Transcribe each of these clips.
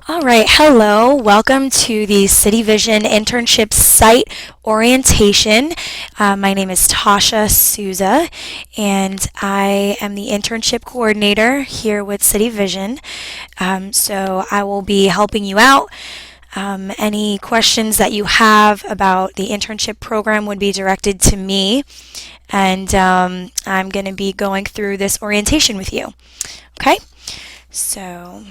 All right, hello. Welcome to the City Vision Internships site orientation. My name is Tasha Souza, and I am the internship coordinator here with City Vision. So I will be helping you out. Any questions that you have about the internship program would be directed to me, and I'm going to be going through this orientation with you. Okay, so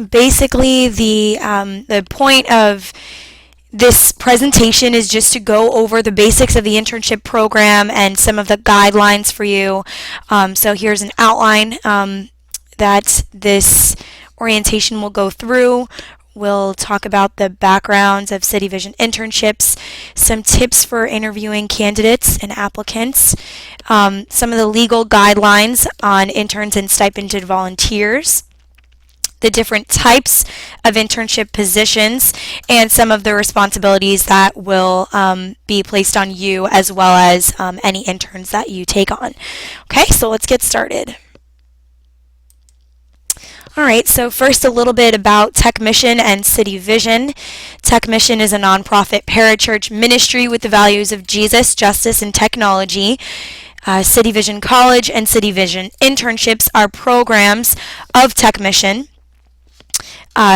basically the point of this presentation is just to go over the basics of the internship program and some of the guidelines for you. So here's an outline that this orientation will go through. We'll talk about the backgrounds of City Vision internships, some tips for interviewing candidates and applicants, some of the legal guidelines on interns and stipended volunteers, the different types of internship positions, and some of the responsibilities that will be placed on you as well as any interns that you take on. Okay, so let's get started. All right, so first a little bit about Tech Mission and City Vision. Tech Mission is a nonprofit parachurch ministry with the values of Jesus, justice, and technology. City Vision College and City Vision Internships are programs of Tech Mission.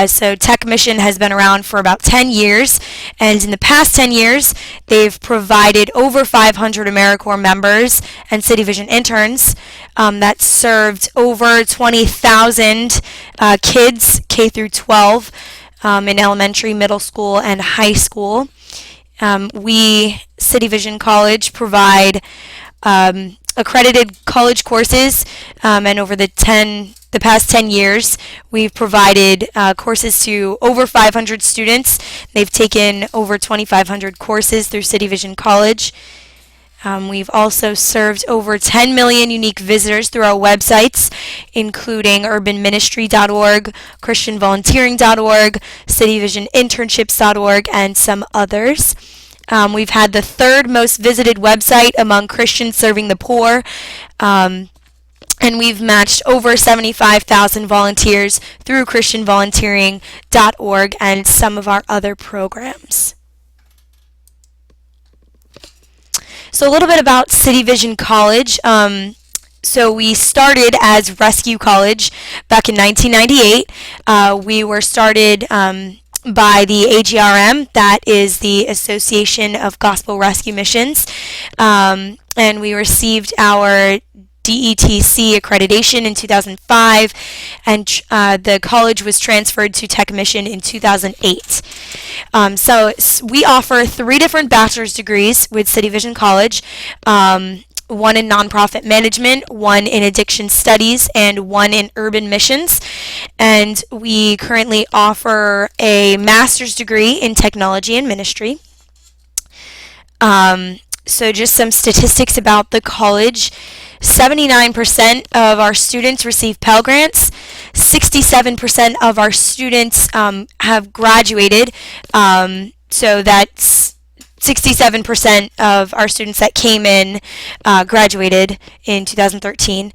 So Tech Mission has been around for about 10 years, and in the past 10 years, they've provided over 500 AmeriCorps members and City Vision interns that served over 20,000 kids K through 12 in elementary, middle school, and high school. We, City Vision College, provide accredited college courses, and over the past 10 years, we've provided courses to over 500 students. They've taken over 2,500 courses through City Vision College. We've also served over 10 million unique visitors through our websites, including urbanministry.org, christianvolunteering.org, cityvisioninternships.org, and some others. We've had the third most visited website among Christians serving the poor. And we've matched over 75,000 volunteers through christianvolunteering.org and some of our other programs. So a little bit about City Vision College. So we started as Rescue College back in 1998. We were started by the AGRM, that is the Association of Gospel Rescue Missions, and we received our DETC accreditation in 2005, and the college was transferred to Tech Mission in 2008. So we offer 3 different bachelor's degrees with City Vision College, one in nonprofit management, one in addiction studies, and one in urban missions. And we currently offer a master's degree in technology and ministry. So just some statistics about the college. 79% of our students receive Pell Grants. 67% of our students have graduated. So that's 67% of our students that came in graduated in 2013.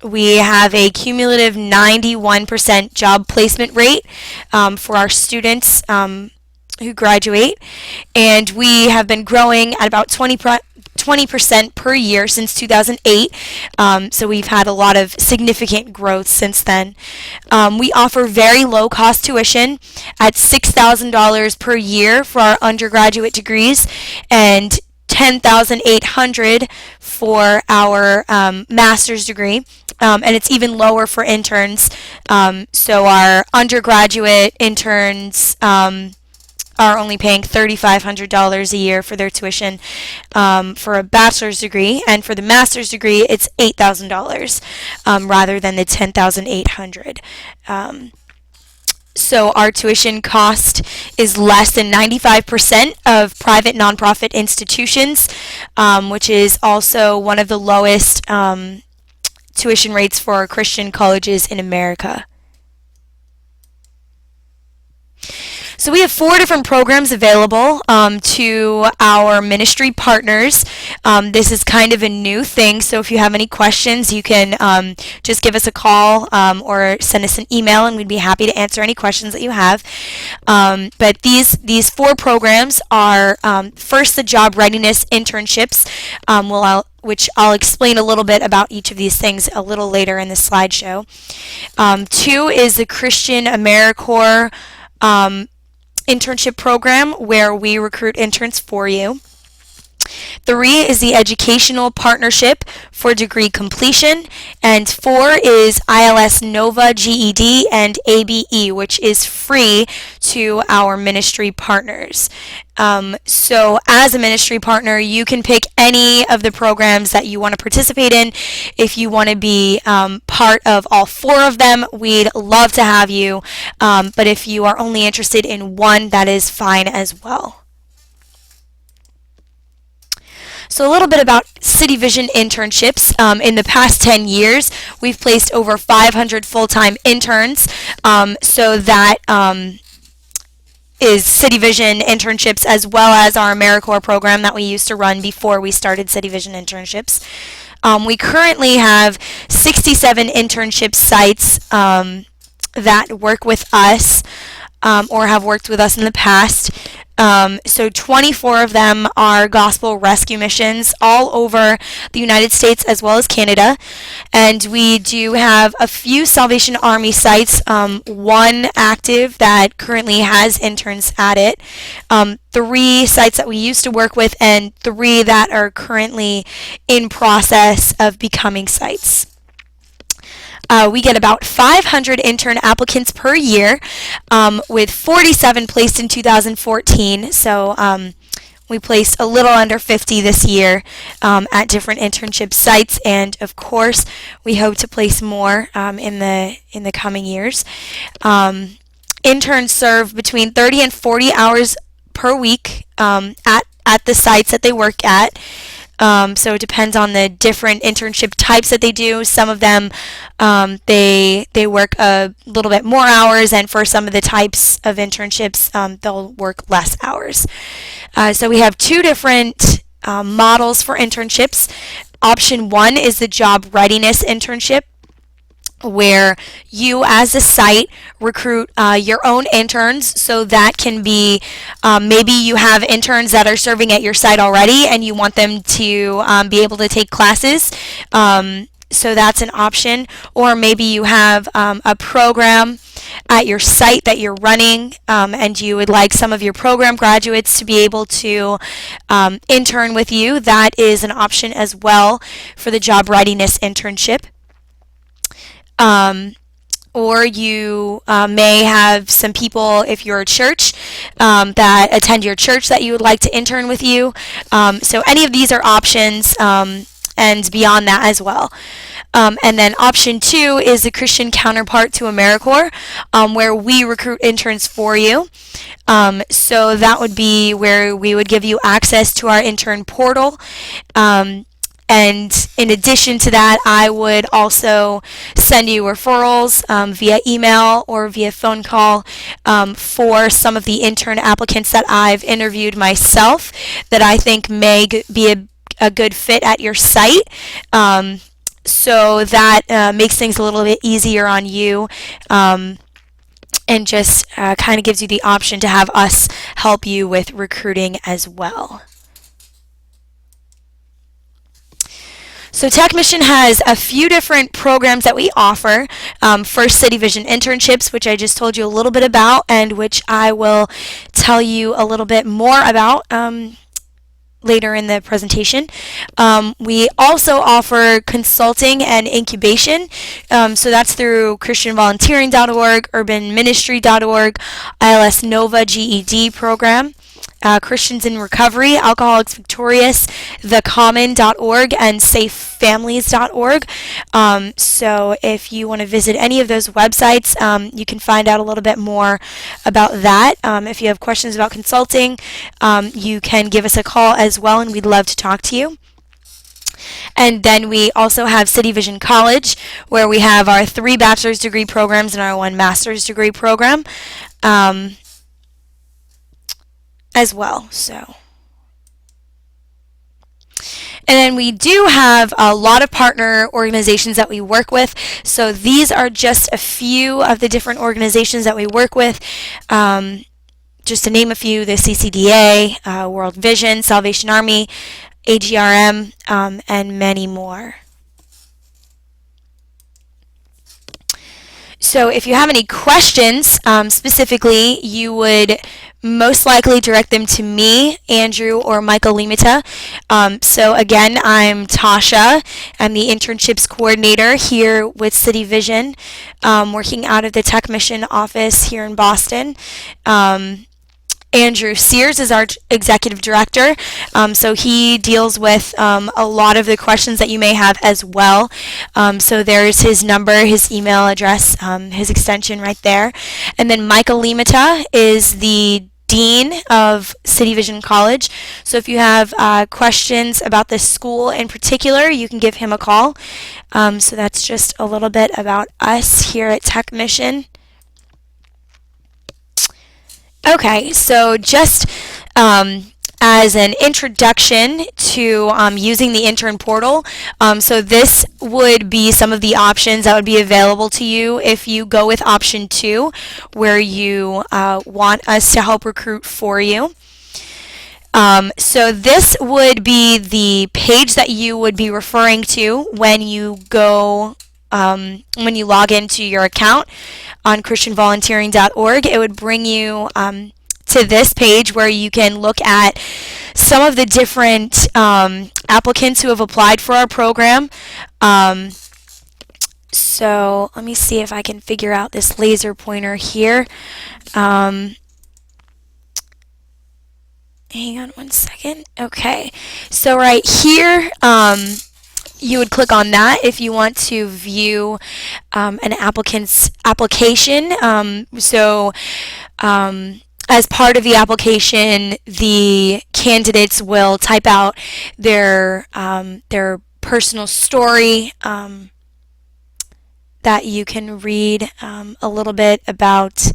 We have a cumulative 91% job placement rate for our students who graduate, and we have been growing at about 20% per year since 2008, so we've had a lot of significant growth since then. We offer very low cost tuition at $6,000 per year for our undergraduate degrees and $10,800 for our master's degree. And it's even lower for interns. So our undergraduate interns are only paying $3,500 a year for their tuition for a bachelor's degree, and for the master's degree, it's $8,000 rather than the $10,800. So our tuition cost is less than 95% of private nonprofit institutions, which is also one of the lowest tuition rates for Christian colleges in America. So we have 4 different programs available to our ministry partners. This is kind of a new thing, so if you have any questions, you can just give us a call or send us an email, and we'd be happy to answer any questions that you have. But these 4 programs are first the job readiness internships, which I'll explain a little bit about each of these things a little later in the slideshow. 2 is the Christian AmeriCorps internship program, where we recruit interns for you. 3 is the Educational Partnership for Degree Completion, and 4 is ILS Nova GED and ABE, which is free to our ministry partners. So as a ministry partner, you can pick any of the programs that you want to participate in. If you want to be part of all 4 of them, we'd love to have you, but if you are only interested in one, that is fine as well. So a little bit about City Vision internships. In the past 10 years, we've placed over 500 full-time interns. So that is City Vision internships, as well as our AmeriCorps program that we used to run before we started City Vision internships. We currently have 67 internship sites that work with us or have worked with us in the past. So 24 of them are gospel rescue missions all over the United States as well as Canada. And we do have a few Salvation Army sites, 1 active that currently has interns at it, 3 sites that we used to work with, and 3 that are currently in process of becoming sites. We get about 500 intern applicants per year, with 47 placed in 2014. So we placed a little under 50 this year at different internship sites, and of course, we hope to place more in the coming years. Interns serve between 30 and 40 hours per week at the sites that they work at. So it depends on the different internship types that they do. Some of them, they work a little bit more hours, and for some of the types of internships, they'll work less hours. So we have 2 different models for internships. Option 1 is the job readiness internship, where you as a site recruit your own interns. So that can be maybe you have interns that are serving at your site already and you want them to be able to take classes. So that's an option. Or maybe you have a program at your site that you're running, and you would like some of your program graduates to be able to intern with you. That is an option as well for the job readiness internship. Or you may have some people, if you're a church, that attend your church that you would like to intern with you. So any of these are options, and beyond that as well. And then option 2 is the Christian counterpart to AmeriCorps, where we recruit interns for you. So that would be where we would give you access to our intern portal. And in addition to that, I would also send you referrals via email or via phone call for some of the intern applicants that I've interviewed myself that I think may be a good fit at your site. So that makes things a little bit easier on you, and just kind of gives you the option to have us help you with recruiting as well. So Tech Mission has a few different programs that we offer. First, City Vision internships, which I just told you a little bit about, and which I will tell you a little bit more about later in the presentation. We also offer consulting and incubation. So that's through christianvolunteering.org, urbanministry.org, ILS Nova GED program. Christians in Recovery, Alcoholics Victorious, thecommon.org, and safefamilies.org. So if you want to visit any of those websites, you can find out a little bit more about that. If you have questions about consulting, you can give us a call as well, and we'd love to talk to you. And then we also have City Vision College, where we have our 3 bachelor's degree programs and our 1 master's degree program. as well. So. And then we do have a lot of partner organizations that we work with. So these are just a few of the different organizations that we work with. Just to name a few, the CCDA, World Vision, Salvation Army, AGRM, and many more. So if you have any questions specifically, you would most likely direct them to me, Andrew, or Michael Limita. So again, I'm Tasha. I'm the internships coordinator here with City Vision, working out of the Tech Mission office here in Boston. Andrew Sears is our executive director, so he deals with a lot of the questions that you may have as well. So there's his number, his email address, his extension right there. And then Michael Limita is the Dean of City Vision College. So if you have questions about this school in particular, you can give him a call. So that's just a little bit about us here at Tech Mission. Okay, so just as an introduction to using the intern portal, so this would be some of the options that would be available to you if you go with option 2, where you want us to help recruit for you. So this would be the page that you would be referring to when you go when you log into your account on christianvolunteering.org. It would bring you to this page where you can look at some of the different applicants who have applied for our program. So let me see if I can figure out this laser pointer here. Hang on one second. Okay, so right here, you would click on that if you want to view an applicant's application. As part of the application, the candidates will type out their personal story that you can read a little bit about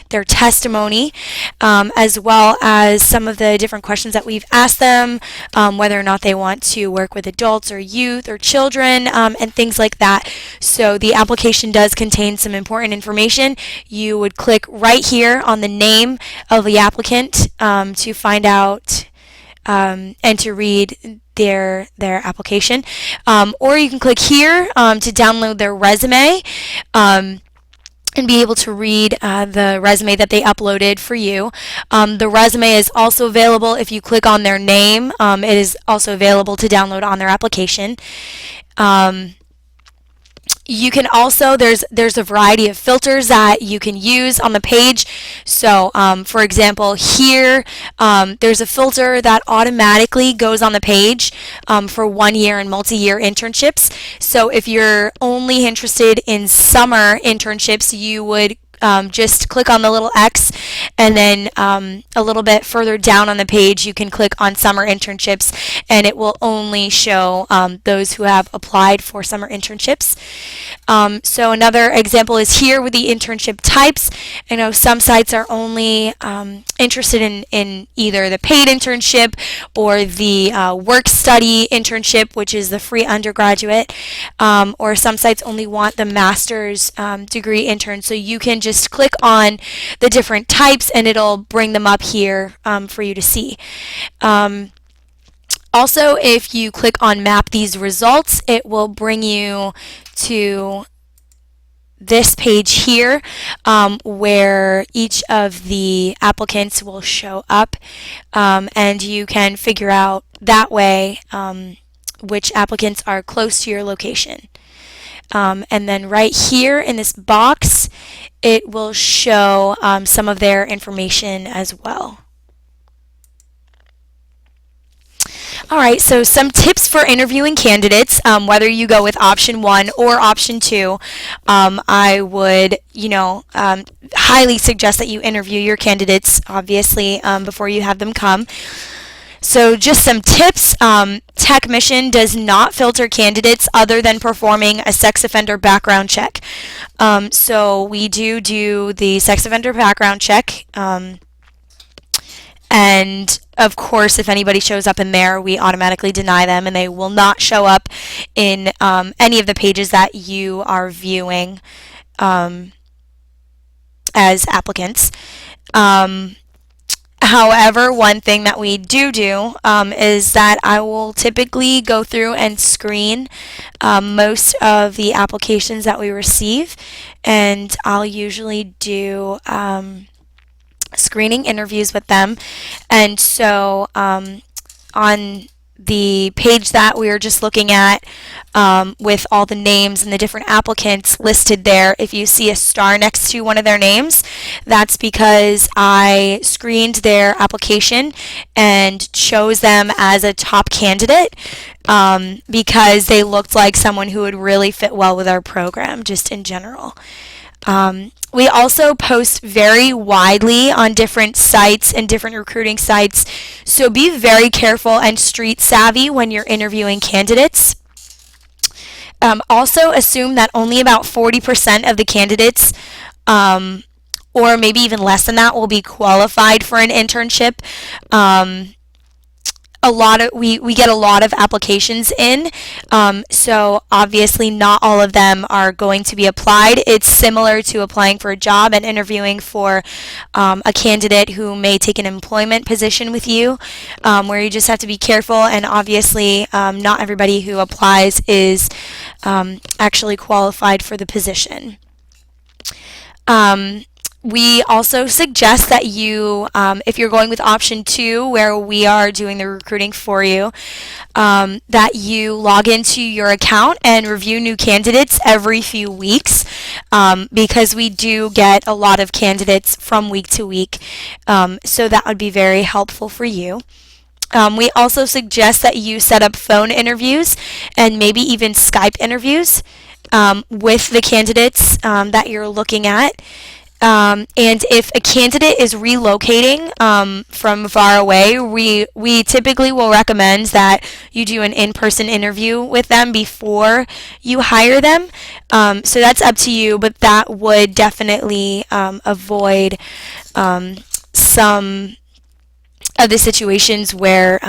their testimony, as well as some of the different questions that we've asked them, whether or not they want to work with adults or youth or children, and things like that. So the application does contain some important information. You would click right here on the name of the applicant to find out and to read their application, or you can click here to download their resume and be able to read the resume that they uploaded for you. The resume is also available if you click on their name. It is also available to download on their application. You can also, there's a variety of filters that you can use on the page. So for example, here there's a filter that automatically goes on the page for 1-year and multi-year internships. So if you're only interested in summer internships, you would just click on the little X, and then a little bit further down on the page you can click on summer internships, and it will only show those who have applied for summer internships. So another example is here with the internship types. I know some sites are only interested in either the paid internship or the work study internship, which is the free undergraduate, or some sites only want the master's degree intern. So you can just click on the different types and it'll bring them up here for you to see. Also, if you click on map these results, it will bring you to this page here where each of the applicants will show up, and you can figure out that way which applicants are close to your location. And then right here in this box, it will show some of their information as well. Alright, so some tips for interviewing candidates, whether you go with option 1 or option 2. I would, highly suggest that you interview your candidates, obviously, before you have them come. So just some tips. Tech Mission does not filter candidates other than performing a sex offender background check. So we do the sex offender background check. And of course, if anybody shows up in there, we automatically deny them, and they will not show up in any of the pages that you are viewing as applicants. However, one thing that we do is that I will typically go through and screen most of the applications that we receive, and I'll usually do screening interviews with them. And so on the page that we were just looking at, with all the names and the different applicants listed there, if you see a star next to one of their names, that's because I screened their application and chose them as a top candidate, because they looked like someone who would really fit well with our program, just in general. We also post very widely on different sites and different recruiting sites, so be very careful and street savvy when you're interviewing candidates. Also assume that only about 40% of the candidates, or maybe even less than that, will be qualified for an internship. We get a lot of applications in, so obviously not all of them are going to be applied. It's similar to applying for a job and interviewing for a candidate who may take an employment position with you, where you just have to be careful, and obviously not everybody who applies is actually qualified for the position. We also suggest that you, if you're going with option 2, where we are doing the recruiting for you, that you log into your account and review new candidates every few weeks, because we do get a lot of candidates from week to week, so that would be very helpful for you. We also suggest that you set up phone interviews and maybe even Skype interviews with the candidates that you're looking at. And if a candidate is relocating from far away, we typically will recommend that you do an in-person interview with them before you hire them. So that's up to you, but that would definitely avoid some of the situations where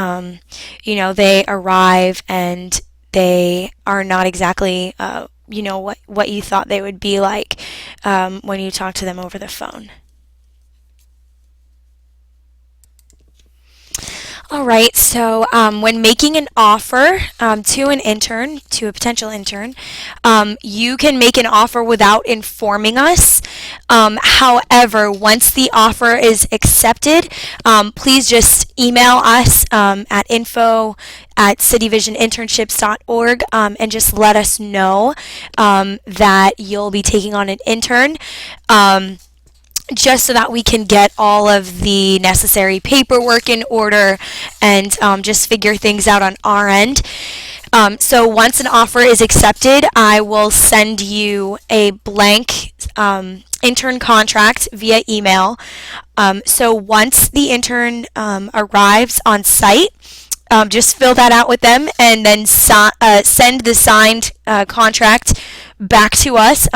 they arrive and they are not exactly what you thought they would be like when you talk to them over the phone. All right, so when making an offer to a potential intern, you can make an offer without informing us. However, once the offer is accepted, please just email us at info@cityvisioninternships.org, and just let us know that you'll be taking on an intern. Just so that we can get all of the necessary paperwork in order and just figure things out on our end. So once an offer is accepted, I will send you a blank intern contract via email. So once the intern arrives on site, just fill that out with them and then send the signed contract back to us,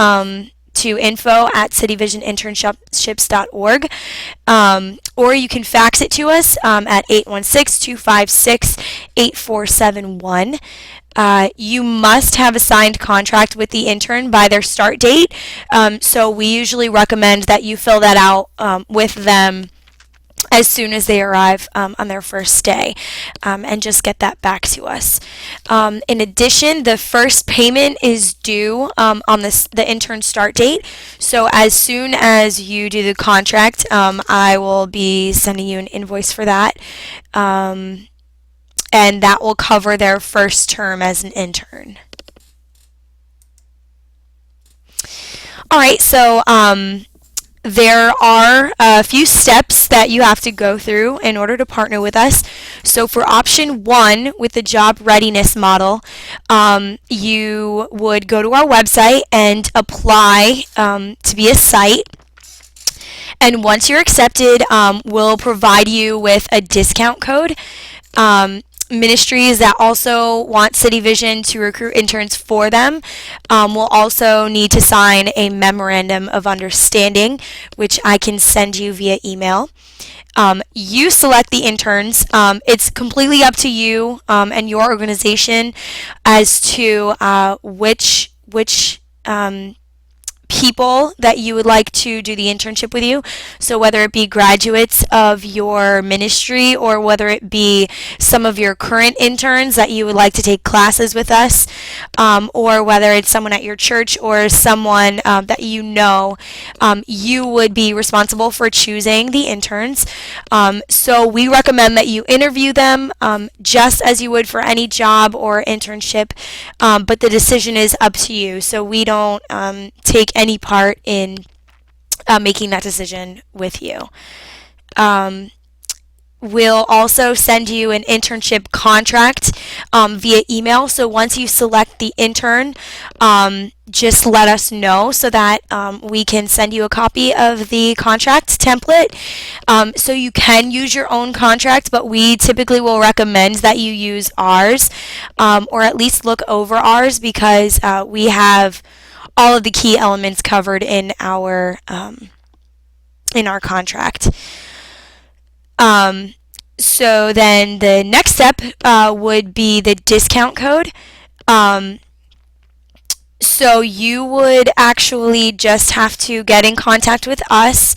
to info@cityvisioninternships.org, or you can fax it to us at 816-256-8471. You must have a signed contract with the intern by their start date, so we usually recommend that you fill that out with them as soon as they arrive on their first day, and just get that back to us. In addition, the first payment is due on the intern start date, so as soon as you do the contract, I will be sending you an invoice for that, and that will cover their first term as an intern. All right, so there are a few steps that you have to go through in order to partner with us. So for option 1, with the job readiness model, you would go to our website and apply to be a site. And once you're accepted, we'll provide you with a discount code. ministries that also want City Vision to recruit interns for them will also need to sign a memorandum of understanding, which I can send you via email. You select the interns. It's completely up to you and your organization as to which people that you would like to do the internship with you. So whether it be graduates of your ministry or whether it be some of your current interns that you would like to take classes with us, or whether it's someone at your church or someone that you know, you would be responsible for choosing the interns. So we recommend that you interview them just as you would for any job or internship, but the decision is up to you. So we don't take any part in making that decision with you. We'll also send you an internship contract via email. So once you select the intern, just let us know so that we can send you a copy of the contract template. So you can use your own contract, but we typically will recommend that you use ours, or at least look over ours, because we have all of the key elements covered in our contract. So then the next step would be the discount code. So you would actually just have to get in contact with us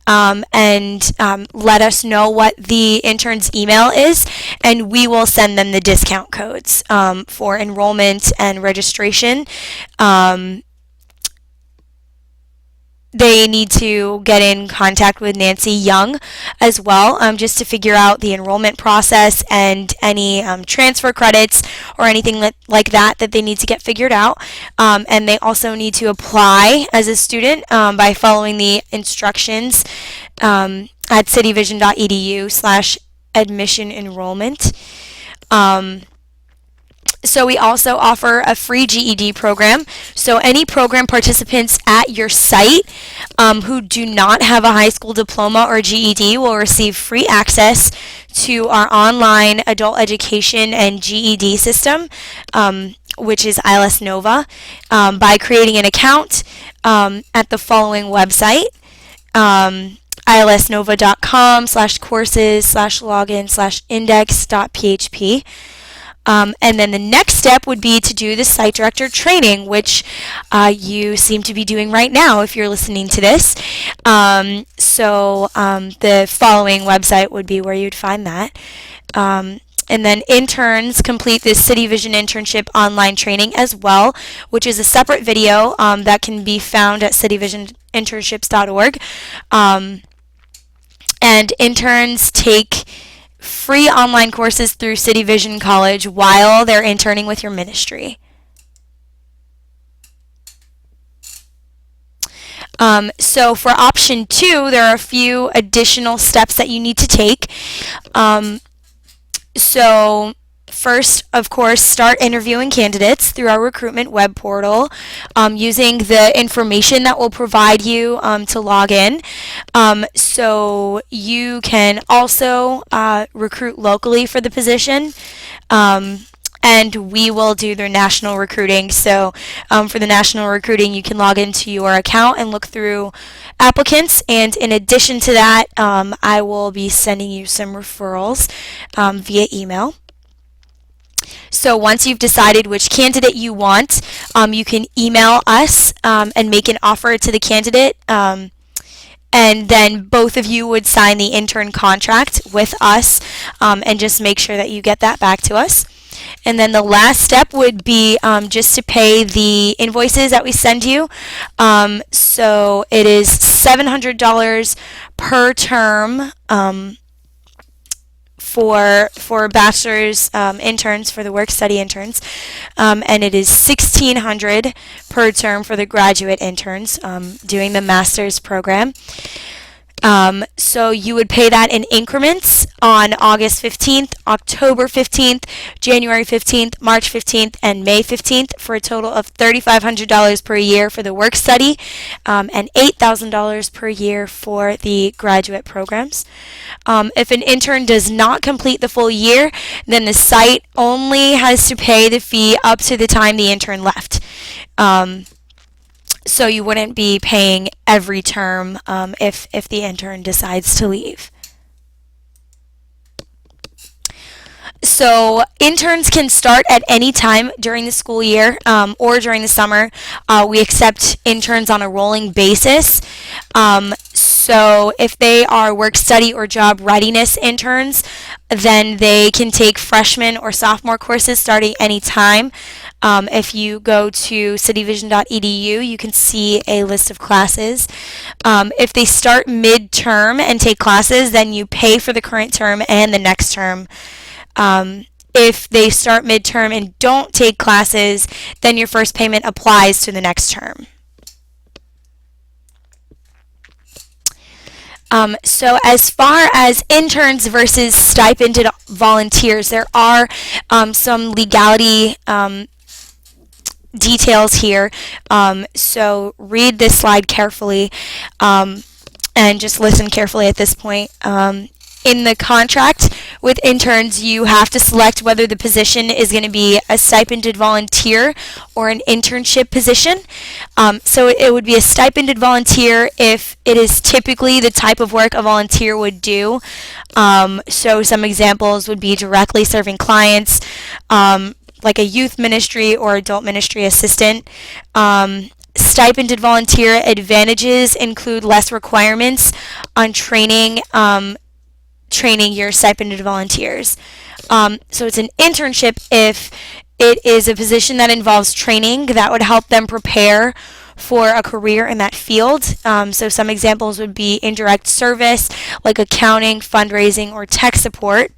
and let us know what the intern's email is, and we will send them the discount codes for enrollment and registration. They need to get in contact with Nancy Young as well, just to figure out the enrollment process and any transfer credits or anything like that they need to get figured out. And they also need to apply as a student by following the instructions at cityvision.edu/admission enrollment. So we also offer a free GED program. So any program participants at your site who do not have a high school diploma or GED will receive free access to our online adult education and GED system, which is ILS Nova, by creating an account at the following website. ilsnova.com/courses/login/index.php. And then the next step would be to do the site director training, which you seem to be doing right now if you're listening to this. So the following website would be where you'd find that. And then interns complete this City Vision internship online training as well, which is a separate video that can be found at cityvisioninternships.org. And interns take free online courses through City Vision College while they're interning with your ministry. So for option 2, there are a few additional steps that you need to take. So first, of course, start interviewing candidates through our recruitment web portal using the information that we'll provide you to log in. So you can also recruit locally for the position. And we will do the national recruiting. So for the national recruiting, you can log into your account and look through applicants. And in addition to that, I will be sending you some referrals via email. So once you've decided which candidate you want, you can email us and make an offer to the candidate. And then both of you would sign the intern contract with us and just make sure that you get that back to us. And then the last step would be just to pay the invoices that we send you. So it is $700 per term for bachelor's interns, for the work-study interns, and it is $1,600 per term for the graduate interns doing the master's program. So you would pay that in increments on August 15th, October 15th, January 15th, March 15th, and May 15th for a total of $3,500 per year for the work study and $8,000 per year for the graduate programs. If an intern does not complete the full year, then the site only has to pay the fee up to the time the intern left. So you wouldn't be paying every term if the intern decides to leave. So interns can start at any time during the school year or during the summer. We accept interns on a rolling basis. So if they are work study or job readiness interns, then they can take freshman or sophomore courses starting any time. If you go to cityvision.edu, you can see a list of classes. If they start mid-term and take classes, then you pay for the current term and the next term. If they start midterm and don't take classes, then your first payment applies to the next term. So as far as interns versus stipended volunteers, there are some legality details here. So read this slide carefully and just listen carefully at this point. In the contract with interns, you have to select whether the position is going to be a stipended volunteer or an internship position. So it would be a stipended volunteer if it is typically the type of work a volunteer would do. So some examples would be directly serving clients, like a youth ministry or adult ministry assistant. Stipended volunteer advantages include less requirements on training your stipended volunteers. So it's an internship if it is a position that involves training that would help them prepare for a career in that field. So some examples would be indirect service, like accounting, fundraising, or tech support.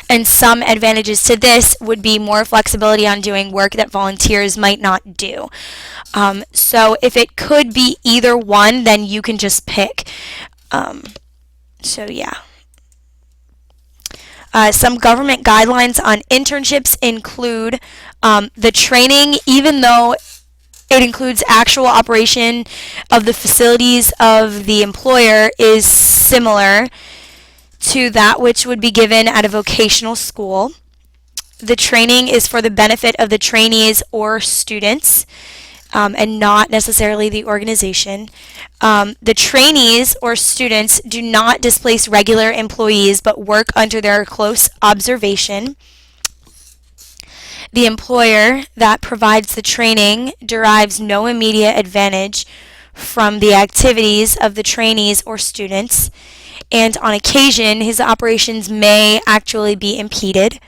And some advantages to this would be more flexibility on doing work that volunteers might not do. So if it could be either one, then you can just pick. So yeah. Some government guidelines on internships include the training, even though it includes actual operation of the facilities of the employer, is similar to that which would be given at a vocational school. The training is for the benefit of the trainees or students, and not necessarily the organization. The trainees or students do not displace regular employees but work under their close observation. The employer that provides the training derives no immediate advantage from the activities of the trainees or students, and on occasion his operations may actually be impeded.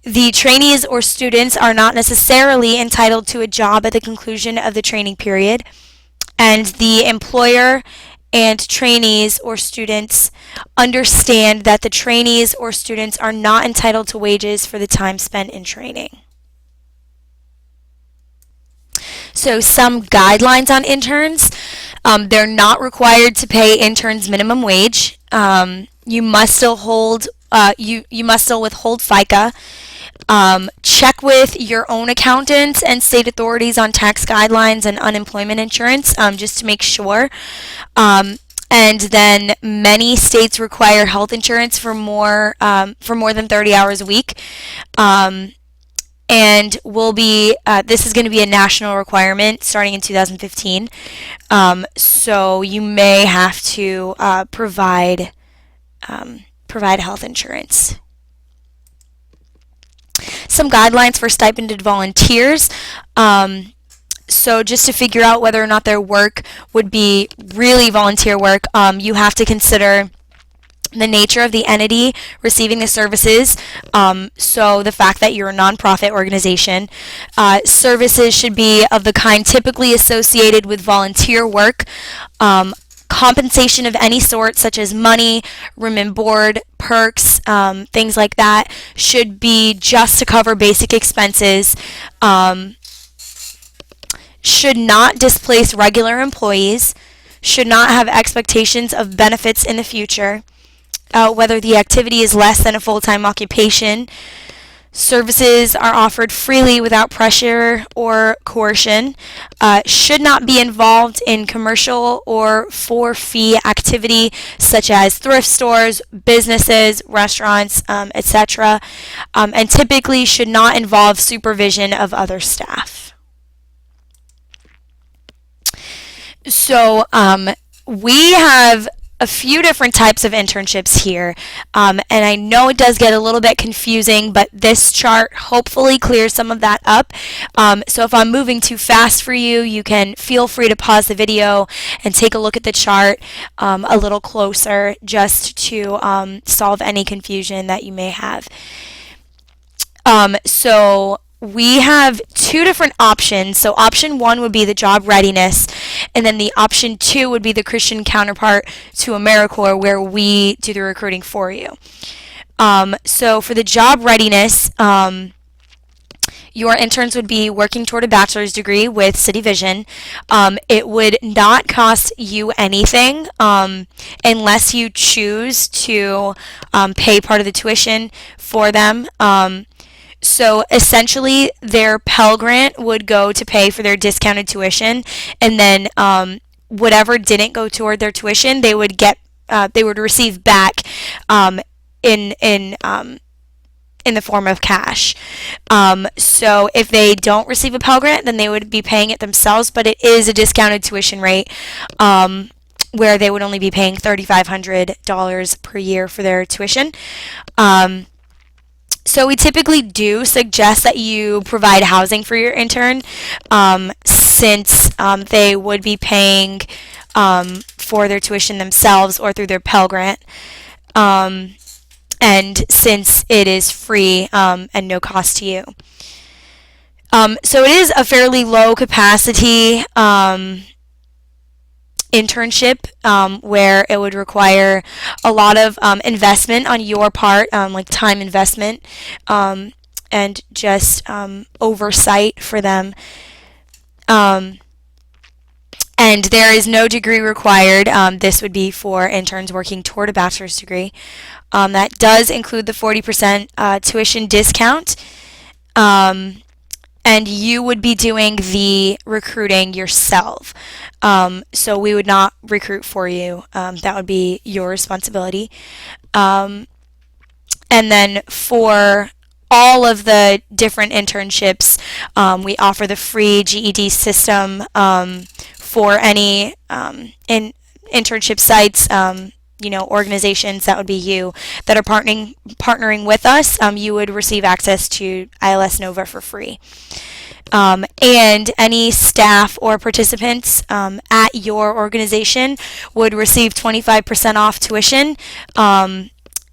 The trainees or students are not necessarily entitled to a job at the conclusion of the training period, and the employer and trainees or students understand that the trainees or students are not entitled to wages for the time spent in training. So some guidelines on interns. They're not required to pay interns minimum wage. You must still hold you must still withhold FICA. Check with your own accountants and state authorities on tax guidelines and unemployment insurance, just to make sure. And then many states require health insurance for more than 30 hours a week. And will be this is going to be a national requirement starting in 2015. So you may have to provide health insurance. Some guidelines for stipended volunteers. So just to figure out whether or not their work would be really volunteer work, you have to consider the nature of the entity receiving the services. So the fact that you're a nonprofit organization. Services should be of the kind typically associated with volunteer work. Compensation of any sort, such as money, room and board, perks, things like that, should be just to cover basic expenses. Should not displace regular employees. Should not have expectations of benefits in the future. whether the activity is less than a full-time occupation. Services are offered freely without pressure or coercion, should not be involved in commercial or for-fee activity such as thrift stores, businesses, restaurants, etc., and typically should not involve supervision of other staff. So we have a few different types of internships here, and I know it does get a little bit confusing, but this chart hopefully clears some of that up. So if I'm moving too fast for you, you can feel free to pause the video and take a look at the chart a little closer just to solve any confusion that you may have. So we have two different options. So option one would be the job readiness, and then the option two would be the Christian counterpart to AmeriCorps, where we do the recruiting for you. So for the job readiness, your interns would be working toward a bachelor's degree with City Vision. It would not cost you anything unless you choose to pay part of the tuition for them. So essentially, their Pell Grant would go to pay for their discounted tuition, and then whatever didn't go toward their tuition, they would receive back in the form of cash. So if they don't receive a Pell Grant, then they would be paying it themselves, but it is a discounted tuition rate where they would only be paying $3,500 per year for their tuition. So we typically do suggest that you provide housing for your intern, since they would be paying for their tuition themselves or through their Pell Grant, and since it is free and no cost to you. So it is a fairly low capacity internship where it would require a lot of investment on your part, like time investment, and just oversight for them. And there is no degree required. This would be for interns working toward a bachelor's degree. That does include the 40% tuition discount. And you would be doing the recruiting yourself. So we would not recruit for you. That would be your responsibility. And then for all of the different internships, we offer the free GED system for any internship sites, organizations, that would be you, that are partnering with us. You would receive access to ILS Nova for free. And any staff or participants at your organization would receive 25% off tuition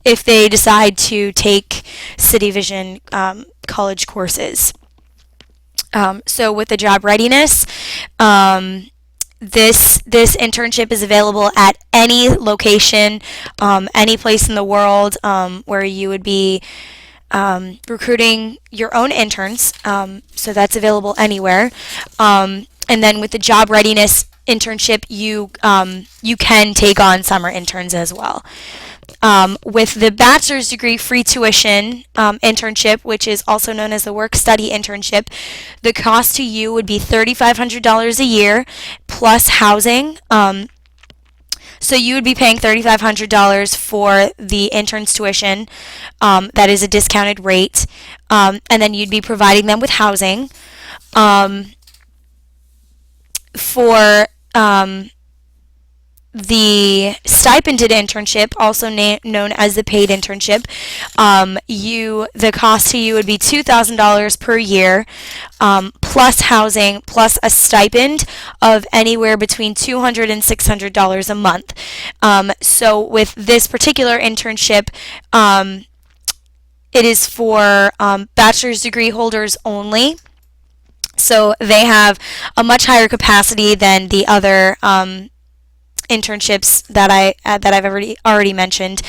if they decide to take City Vision college courses. So with the job readiness, this internship is available at any location, any place in the world where you would be recruiting your own interns. So that's available anywhere. And then with the job readiness internship, you can take on summer interns as well. With the bachelor's degree free tuition internship, which is also known as the work-study internship, the cost to you would be $3,500 a year plus housing. So you would be paying $3,500 for the intern's tuition. That is a discounted rate. And then you'd be providing them with housing. For the stipended internship, also known as the paid internship, the cost to you would be $2,000 per year, plus housing, plus a stipend of anywhere between $200 and $600 a month. So with this particular internship, it is for bachelor's degree holders only. So they have a much higher capacity than the other internships that I've already mentioned,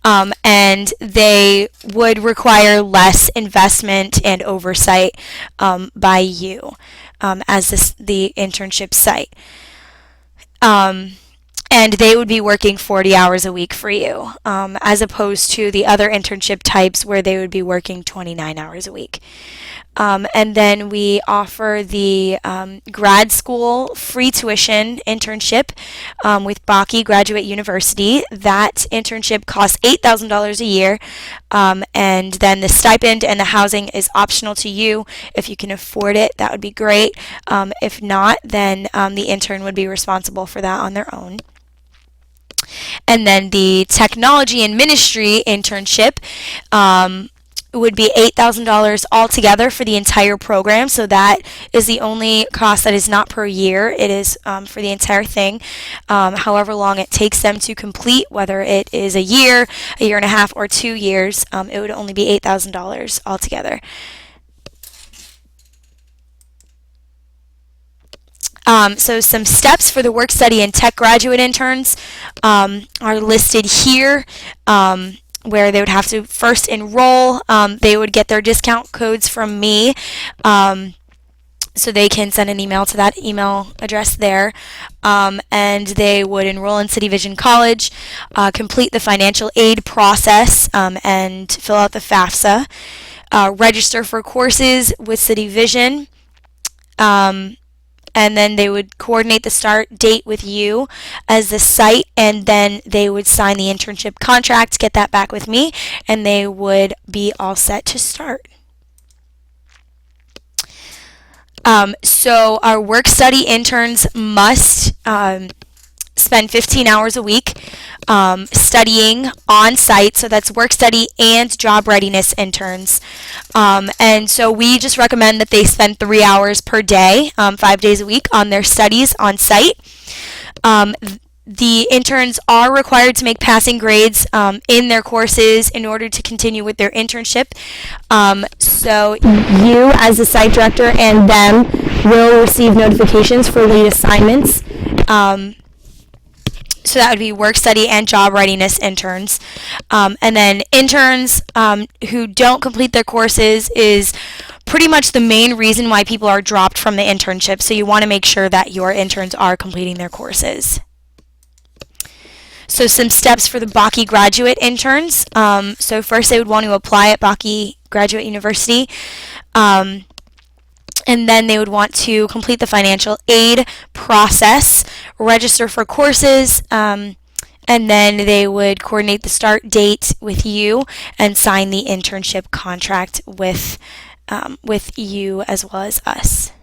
and they would require less investment and oversight by you as the internship site. And and they would be working 40 hours a week for you, as opposed to the other internship types where they would be working 29 hours a week. And then we offer the grad school free tuition internship with Baki Graduate University. That internship costs $8,000 a year, and then the stipend and the housing is optional to you. If you can afford it, that would be great. If not, then the intern would be responsible for that on their own. And then the technology and ministry internship would be $8,000 altogether for the entire program. So that is the only cost that is not per year. It is for the entire thing, however long it takes them to complete, whether it is a year and a half, or 2 years. It would only be $8,000 altogether. So some steps for the work study and tech graduate interns are listed here, where they would have to first enroll. They would get their discount codes from me, so they can send an email to that email address there, and they would enroll in City Vision College, complete the financial aid process, and fill out the FAFSA, register for courses with City Vision, and then they would coordinate the start date with you as the site, and then they would sign the internship contract, get that back with me, and they would be all set to start. So our work study interns must spend 15 hours a week studying on site. So that's work study and job readiness interns. And so we just recommend that they spend 3 hours per day, 5 days a week, on their studies on site. The interns are required to make passing grades in their courses in order to continue with their internship. So you, as the site director, and them will receive notifications for late assignments. So that would be work study and job readiness interns. And then interns who don't complete their courses is pretty much the main reason why people are dropped from the internship. So you want to make sure that your interns are completing their courses. So some steps for the Baki graduate interns. So first they would want to apply at Baki Graduate University. And then they would want to complete the financial aid process, register for courses, and then they would coordinate the start date with you and sign the internship contract with you as well as us.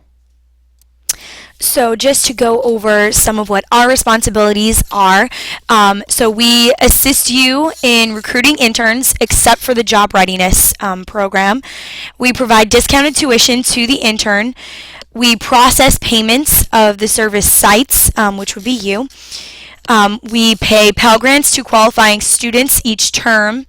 So just to go over some of what our responsibilities are, so we assist you in recruiting interns except for the job readiness program. We provide discounted tuition to the intern. We process payments of the service sites, which would be you. We pay Pell Grants to qualifying students each term.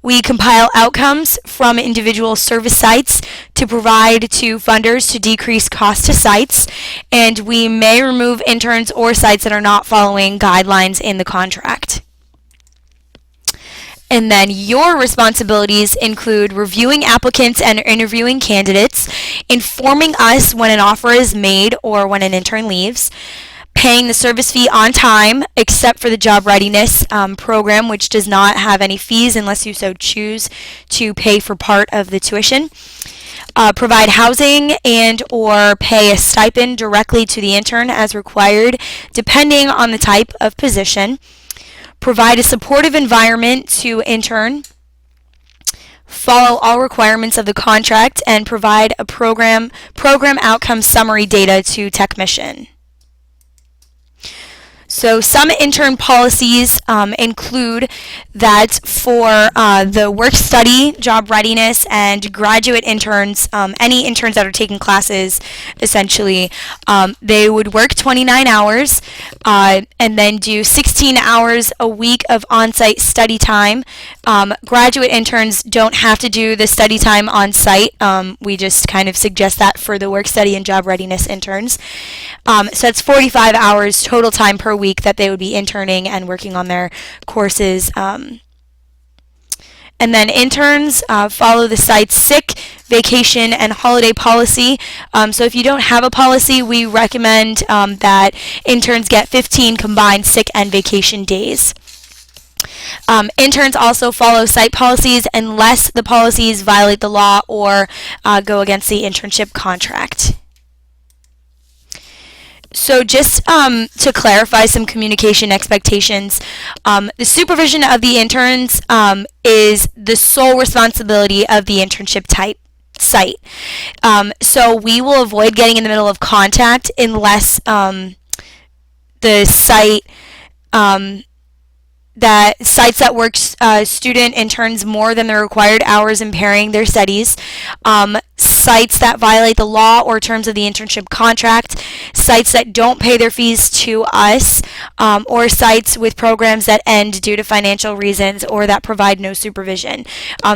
We compile outcomes from individual service sites to provide to funders to decrease cost to sites, and we may remove interns or sites that are not following guidelines in the contract. And then your responsibilities include reviewing applicants and interviewing candidates, informing us when an offer is made or when an intern leaves, paying the service fee on time, except for the job readiness program, which does not have any fees unless you so choose to pay for part of the tuition. Provide housing and or pay a stipend directly to the intern as required, depending on the type of position. Provide a supportive environment to intern. Follow all requirements of the contract and provide a program outcome summary data to Techmission. So some intern policies include that for the work study, job readiness, and graduate interns, any interns that are taking classes, essentially, they would work 29 hours and then do 16 hours a week of on-site study time. Graduate interns don't have to do the study time on-site. We just kind of suggest that for the work study and job readiness interns. So that's 45 hours total time per week that they would be interning and working on their courses. And then interns follow the site's sick, vacation, and holiday policy. So if you don't have a policy, we recommend that interns get 15 combined sick and vacation days. Interns also follow site policies unless the policies violate the law or go against the internship contract. So just to clarify some communication expectations, the supervision of the interns is the sole responsibility of the internship type site. So we will avoid getting in the middle of contact unless the site that sites that work student interns more than the required hours impairing their studies, sites that violate the law or terms of the internship contract, sites that don't pay their fees to us, or sites with programs that end due to financial reasons or that provide no supervision.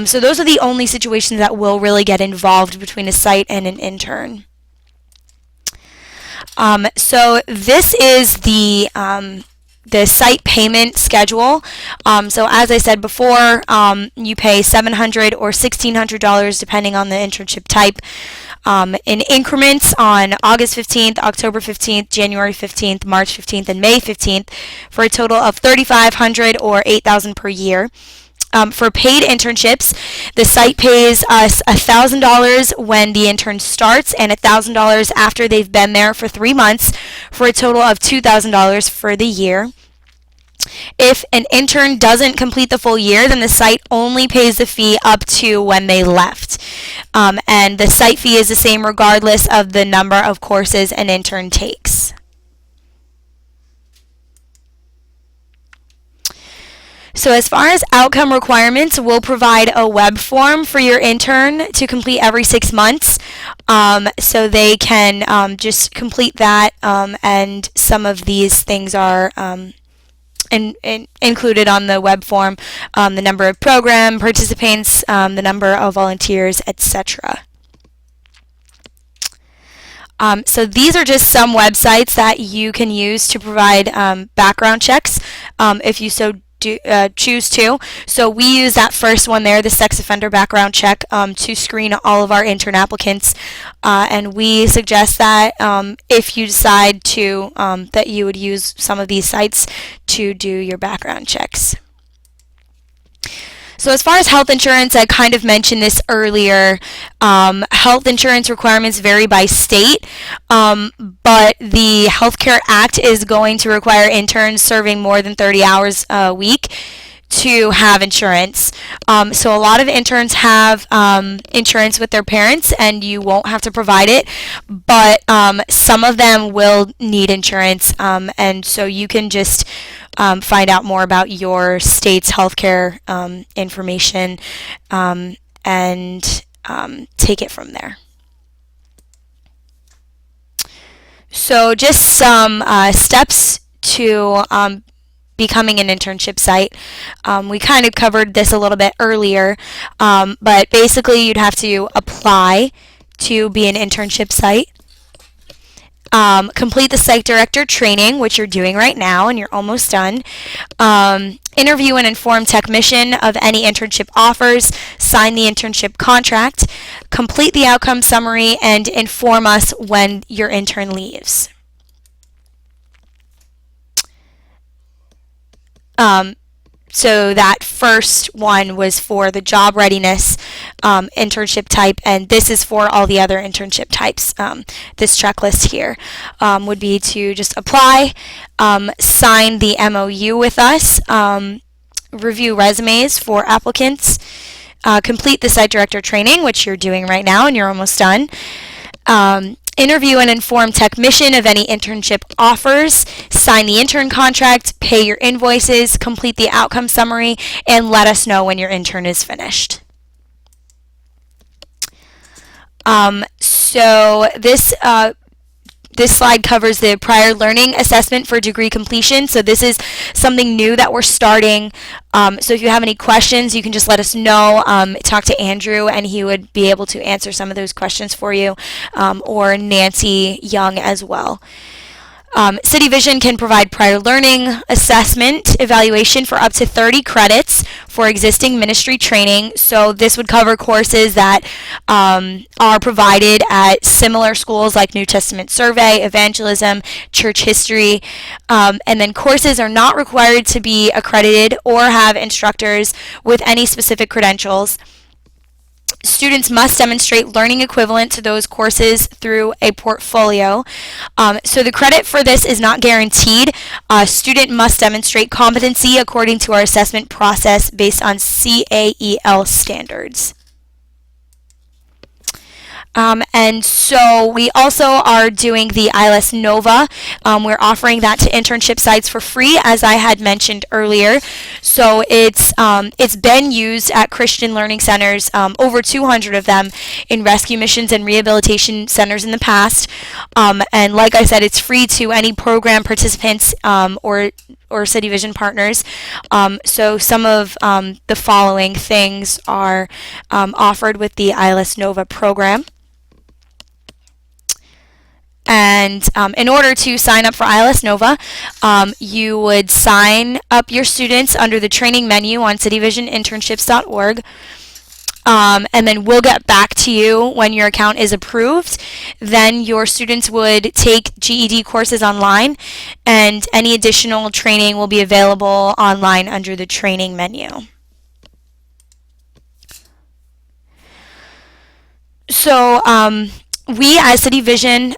So those are the only situations that will really get involved between a site and an intern. So this is the site payment schedule. So as I said before, you pay $700 or $1,600 depending on the internship type in increments on August 15th, October 15th, January 15th, March 15th, and May 15th for a total of $3,500 or $8,000 per year. For paid internships, the site pays us $1,000 when the intern starts and $1,000 after they've been there for 3 months for a total of $2,000 for the year. If an intern doesn't complete the full year, then the site only pays the fee up to when they left. And the site fee is the same regardless of the number of courses an intern takes. So as far as outcome requirements, we'll provide a web form for your intern to complete every 6 months. So they can just complete that, and some of these things are included on the web form, the number of program participants, the number of volunteers, etc. So these are just some websites that you can use to provide background checks if you so choose to. So we use that first one there, the sex offender background check, to screen all of our intern applicants, and we suggest that if you decide to that you would use some of these sites to do your background checks. So as far as health insurance, I kind of mentioned this earlier. Health insurance requirements vary by state, but the Healthcare Act is going to require interns serving more than 30 hours a week to have insurance. So a lot of interns have insurance with their parents, and you won't have to provide it, but some of them will need insurance, and so you can just find out more about your state's healthcare information and take it from there. So just some steps to becoming an internship site. We kind of covered this a little bit earlier, but basically you'd have to apply to be an internship site. Complete the site director training, which you're doing right now and you're almost done. Interview and inform technician of any internship offers, sign the internship contract, complete the outcome summary, and inform us when your intern leaves. So that first one was for the job readiness internship type, and this is for all the other internship types. This checklist here would be to just apply, sign the MOU with us, review resumes for applicants, complete the site director training, which you're doing right now and you're almost done. Interview and inform technician of any internship offers, sign the intern contract, pay your invoices, complete the outcome summary, and let us know when your intern is finished. So this slide covers the prior learning assessment for degree completion. So this is something new that we're starting. So if you have any questions, you can just let us know. Talk to Andrew, and he would be able to answer some of those questions for you, or Nancy Young as well. City Vision can provide prior learning assessment evaluation for up to 30 credits for existing ministry training. So this would cover courses that are provided at similar schools like New Testament Survey, Evangelism, Church History, and then courses are not required to be accredited or have instructors with any specific credentials. Students must demonstrate learning equivalent to those courses through a portfolio. So the credit for this is not guaranteed. A student must demonstrate competency according to our assessment process based on CAEL standards. And so we also are doing the ILS Nova. We're offering that to internship sites for free, as I had mentioned earlier. So it's been used at Christian Learning Centers, over 200 of them, in rescue missions and rehabilitation centers in the past. And like I said, it's free to any program participants or City Vision partners. So some of the following things are offered with the ILS Nova program. And in order to sign up for ILS Nova, you would sign up your students under the training menu on cityvisioninternships.org. And then we'll get back to you when your account is approved. Then your students would take GED courses online, and any additional training will be available online under the training menu. So we as City Vision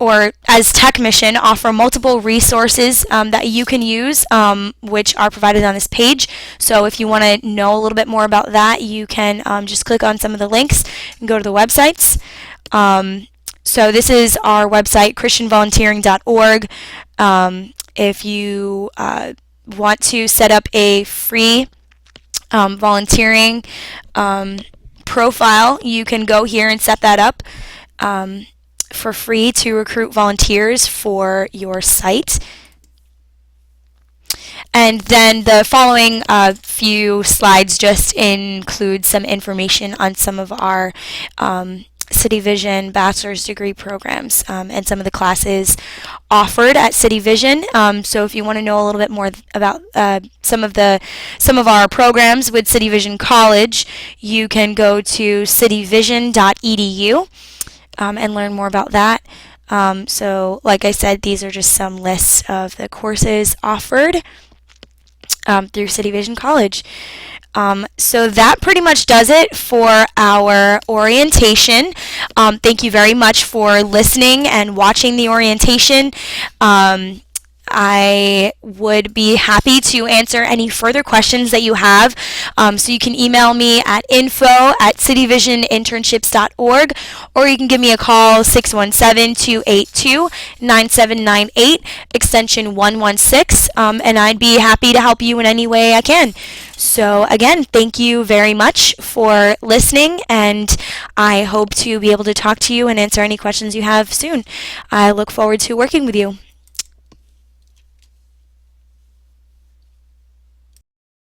or as Tech Mission offer multiple resources that you can use, which are provided on this page. So if you want to know a little bit more about that, you can just click on some of the links and go to the websites. So this is our website, christianvolunteering.org. If you want to set up a free volunteering profile, you can go here and set that up for free to recruit volunteers for your site. And then the following few slides just include some information on some of our City Vision bachelor's degree programs and some of the classes offered at City Vision. So if you want to know a little bit more about some of our programs with City Vision College, you can go to cityvision.edu and learn more about that. So like I said, these are just some lists of the courses offered through City Vision College. So that pretty much does it for our orientation. Thank you very much for listening and watching the orientation. I would be happy to answer any further questions that you have. So you can email me at info@cityvisioninternships.org, or you can give me a call, 617-282-9798, extension 116, and I'd be happy to help you in any way I can. So again, thank you very much for listening, and I hope to be able to talk to you and answer any questions you have soon. I look forward to working with you.